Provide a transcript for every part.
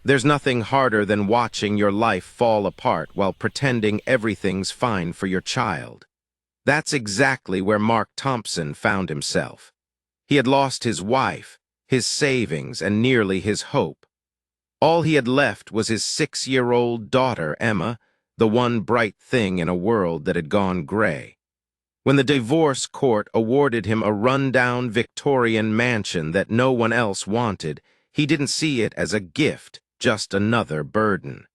There's nothing harder than watching your life fall apart while pretending everything's fine for your child. That's exactly where Mark Thompson found himself. He had lost his wife, his savings, and nearly his hope. All he had left was his 6-year-old daughter, Emma, the one bright thing in a world that had gone gray. When the divorce court awarded him a rundown Victorian mansion that no one else wanted, he didn't see it as a gift, just another burden.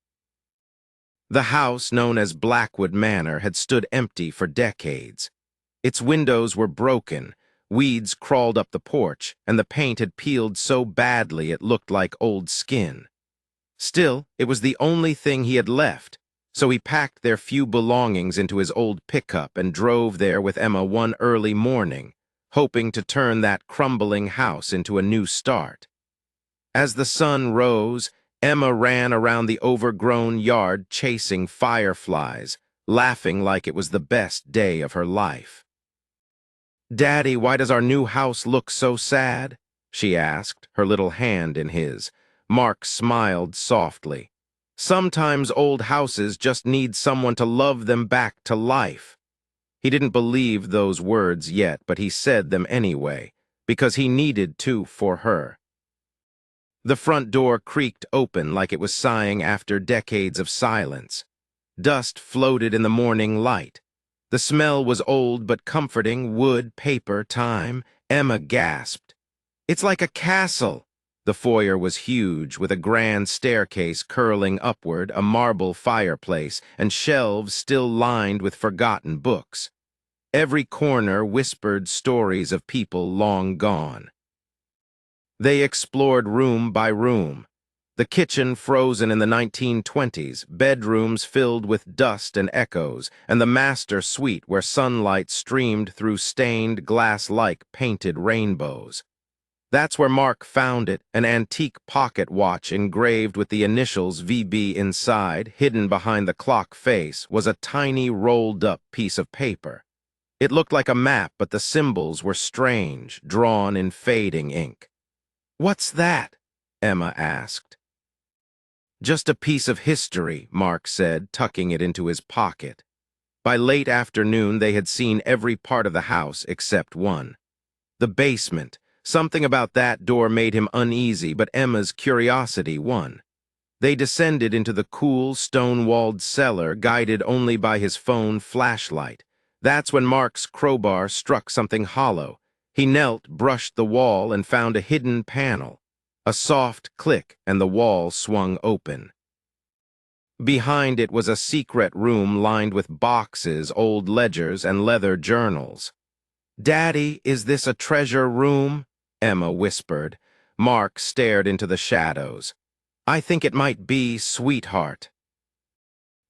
The house, known as Blackwood Manor, had stood empty for decades. Its windows were broken, weeds crawled up the porch, and the paint had peeled so badly it looked like old skin. Still, it was the only thing he had left, so he packed their few belongings into his old pickup and drove there with Emma one early morning, hoping to turn that crumbling house into a new start. As the sun rose, Emma ran around the overgrown yard chasing fireflies, laughing like it was the best day of her life. "Daddy, why does our new house look so sad?" she asked, her little hand in his. Mark smiled softly. Sometimes old houses just need someone to love them back to life. He didn't believe those words yet, but he said them anyway, because he needed to for her. The front door creaked open like it was sighing after decades of silence. Dust floated in the morning light. The smell was old but comforting, wood, paper, time. Emma gasped. "It's like a castle." The foyer was huge, with a grand staircase curling upward, a marble fireplace, and shelves still lined with forgotten books. Every corner whispered stories of people long gone. They explored room by room. The kitchen frozen in the 1920s, bedrooms filled with dust and echoes, and the master suite where sunlight streamed through stained glass-like painted rainbows. That's where Mark found it, an antique pocket watch engraved with the initials VB inside, hidden behind the clock face, was a tiny rolled-up piece of paper. It looked like a map, but the symbols were strange, drawn in fading ink. "What's that?" Emma asked. "Just a piece of history," Mark said, tucking it into his pocket. By late afternoon, they had seen every part of the house except one. The basement. Something about that door made him uneasy, but Emma's curiosity won. They descended into the cool, stone-walled cellar, guided only by his phone flashlight. That's when Mark's crowbar struck something hollow. He knelt, brushed the wall, and found a hidden panel. A soft click, and the wall swung open. Behind it was a secret room lined with boxes, old ledgers, and leather journals. "Daddy, is this a treasure room?" Emma whispered. Mark stared into the shadows. "I think it might be, sweetheart."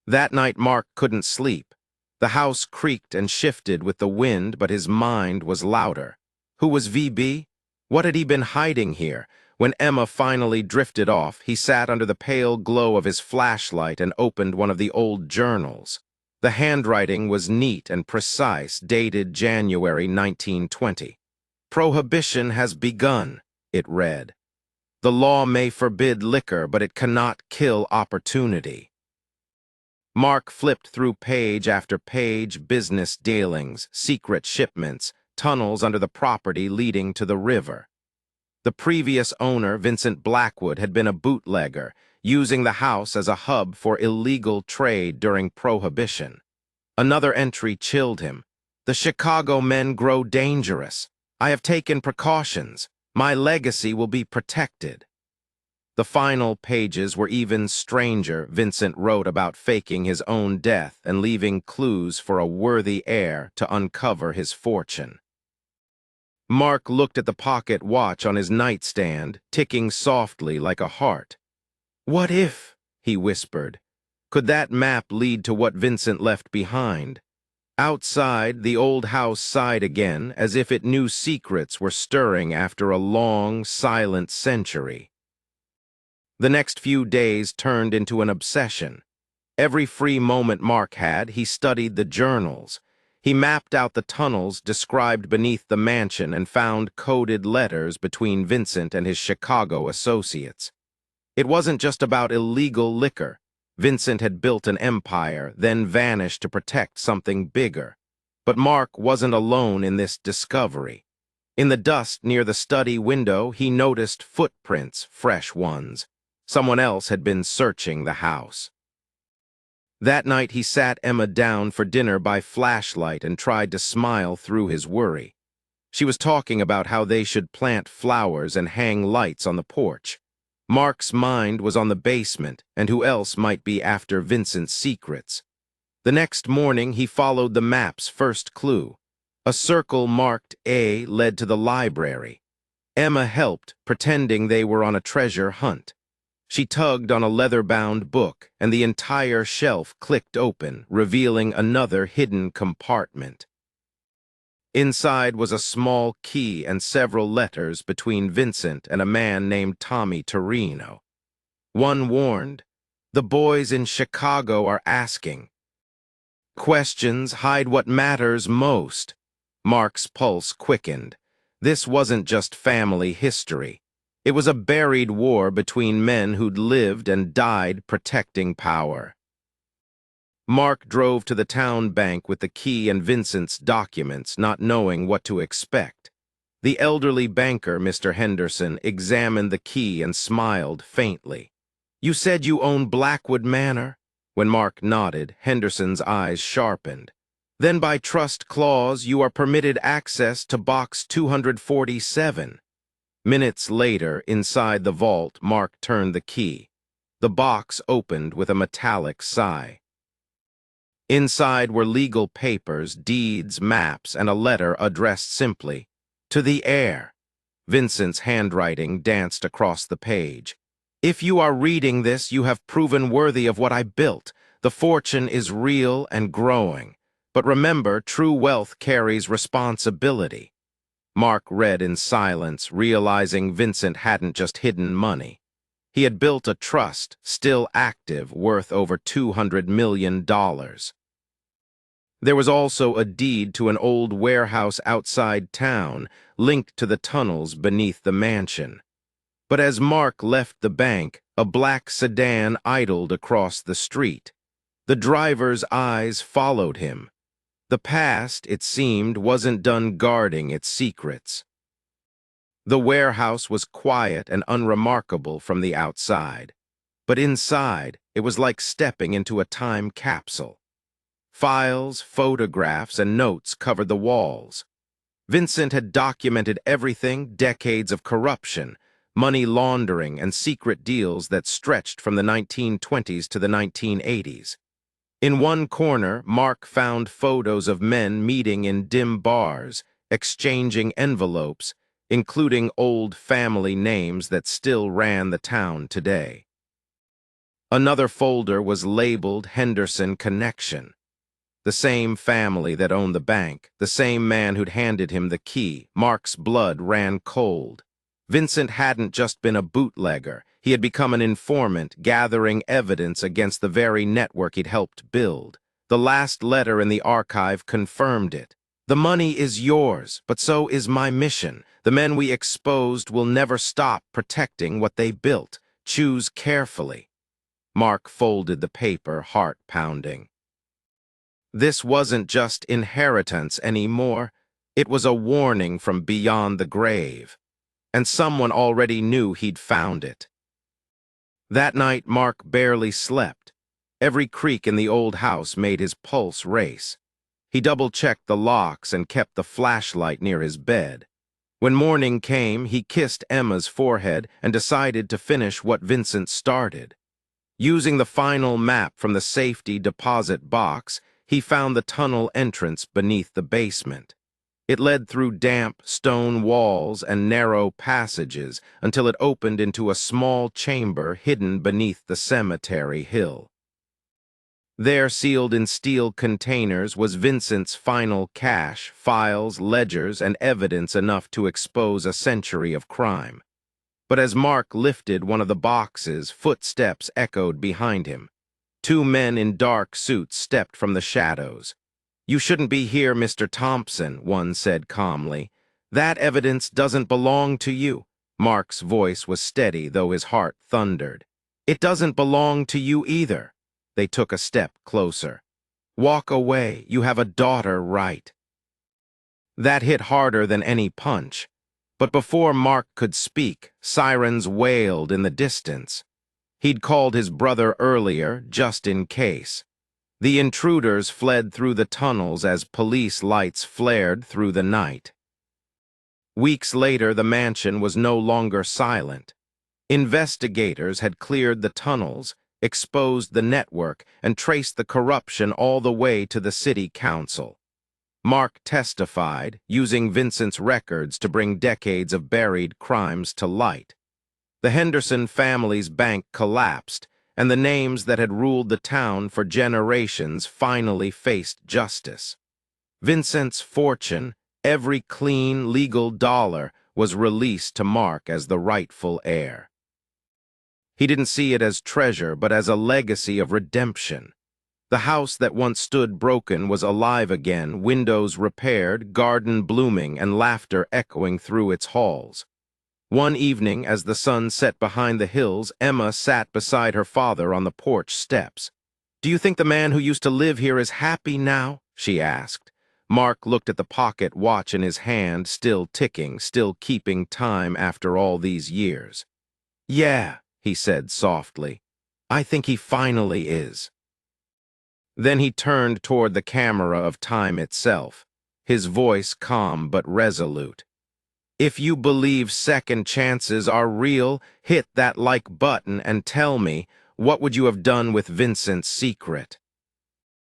That night Mark couldn't sleep. The house creaked and shifted with the wind, but his mind was louder. Who was VB? What had he been hiding here? When Emma finally drifted off, he sat under the pale glow of his flashlight and opened one of the old journals. The handwriting was neat and precise, dated January 1920. "Prohibition has begun," it read. "The law may forbid liquor, but it cannot kill opportunity." Mark flipped through page after page, business dealings, secret shipments, tunnels under the property leading to the river. The previous owner, Vincent Blackwood, had been a bootlegger, using the house as a hub for illegal trade during Prohibition. Another entry chilled him. "The Chicago men grow dangerous. I have taken precautions. My legacy will be protected." The final pages were even stranger. Vincent wrote about faking his own death and leaving clues for a worthy heir to uncover his fortune. Mark looked at the pocket watch on his nightstand, ticking softly like a heart. "What if," he whispered, "could that map lead to what Vincent left behind?" Outside, the old house sighed again, as if it knew secrets were stirring after a long, silent century. The next few days turned into an obsession. Every free moment Mark had, he studied the journals. He mapped out the tunnels described beneath the mansion and found coded letters between Vincent and his Chicago associates. It wasn't just about illegal liquor. Vincent had built an empire, then vanished to protect something bigger. But Mark wasn't alone in this discovery. In the dust near the study window, he noticed footprints, fresh ones. Someone else had been searching the house. That night he sat Emma down for dinner by flashlight and tried to smile through his worry. She was talking about how they should plant flowers and hang lights on the porch. Mark's mind was on the basement and who else might be after Vincent's secrets. The next morning he followed the map's first clue. A circle marked A led to the library. Emma helped, pretending they were on a treasure hunt. She tugged on a leather-bound book, and the entire shelf clicked open, revealing another hidden compartment. Inside was a small key and several letters between Vincent and a man named Tommy Torino. One warned, "The boys in Chicago are asking. Questions hide what matters most." Mark's pulse quickened. This wasn't just family history. It was a buried war between men who'd lived and died protecting power. Mark drove to the town bank with the key and Vincent's documents, not knowing what to expect. The elderly banker, Mr. Henderson, examined the key and smiled faintly. "You said you own Blackwood Manor?" When Mark nodded, Henderson's eyes sharpened. "Then by trust clause, you are permitted access to box 247. Minutes later, inside the vault, Mark turned the key. The box opened with a metallic sigh. Inside were legal papers, deeds, maps, and a letter addressed simply, "To the heir." Vincent's handwriting danced across the page. "If you are reading this, you have proven worthy of what I built. The fortune is real and growing. But remember, true wealth carries responsibility." Mark read in silence, realizing Vincent hadn't just hidden money. He had built a trust, still active, worth over $200 million. There was also a deed to an old warehouse outside town, linked to the tunnels beneath the mansion. But as Mark left the bank, a black sedan idled across the street. The driver's eyes followed him. The past, it seemed, wasn't done guarding its secrets. The warehouse was quiet and unremarkable from the outside, but inside, it was like stepping into a time capsule. Files, photographs, and notes covered the walls. Vincent had documented everything: decades of corruption, money laundering, and secret deals that stretched from the 1920s to the 1980s. In one corner, Mark found photos of men meeting in dim bars, exchanging envelopes, including old family names that still ran the town today. Another folder was labeled Henderson Connection. The same family that owned the bank, the same man who'd handed him the key. Mark's blood ran cold. Vincent hadn't just been a bootlegger. He had become an informant, gathering evidence against the very network he'd helped build. The last letter in the archive confirmed it. "The money is yours, but so is my mission. The men we exposed will never stop protecting what they built. Choose carefully." Mark folded the paper, heart pounding. This wasn't just inheritance anymore. It was a warning from beyond the grave. And someone already knew he'd found it. That night, Mark barely slept. Every creak in the old house made his pulse race. He double-checked the locks and kept the flashlight near his bed. When morning came, he kissed Emma's forehead and decided to finish what Vincent started. Using the final map from the safety deposit box, he found the tunnel entrance beneath the basement. It led through damp stone walls and narrow passages until it opened into a small chamber hidden beneath the cemetery hill. There, sealed in steel containers, was Vincent's final cash, files, ledgers, and evidence enough to expose a century of crime. But as Mark lifted one of the boxes, footsteps echoed behind him. Two men in dark suits stepped from the shadows. "You shouldn't be here, Mr. Thompson," one said calmly. "That evidence doesn't belong to you." Mark's voice was steady, though his heart thundered. It doesn't belong to you either. They took a step closer. Walk away, you have a daughter, right? That hit harder than any punch. But before Mark could speak, sirens wailed in the distance. He'd called his brother earlier, just in case. The intruders fled through the tunnels as police lights flared through the night. Weeks later, the mansion was no longer silent. Investigators had cleared the tunnels, exposed the network, and traced the corruption all the way to the city council. Mark testified, using Vincent's records to bring decades of buried crimes to light. The Henderson family's bank collapsed, and the names that had ruled the town for generations finally faced justice. Vincent's fortune, every clean, legal dollar, was released to Mark as the rightful heir. He didn't see it as treasure, but as a legacy of redemption. The house that once stood broken was alive again, windows repaired, garden blooming, and laughter echoing through its halls. One evening, as the sun set behind the hills, Emma sat beside her father on the porch steps. "Do you think the man who used to live here is happy now?" she asked. Mark looked at the pocket watch in his hand, still ticking, still keeping time after all these years. "Yeah," he said softly. "I think he finally is." Then he turned toward the camera of time itself, his voice calm but resolute. "If you believe second chances are real, hit that like button and tell me, what would you have done with Vincent's secret?"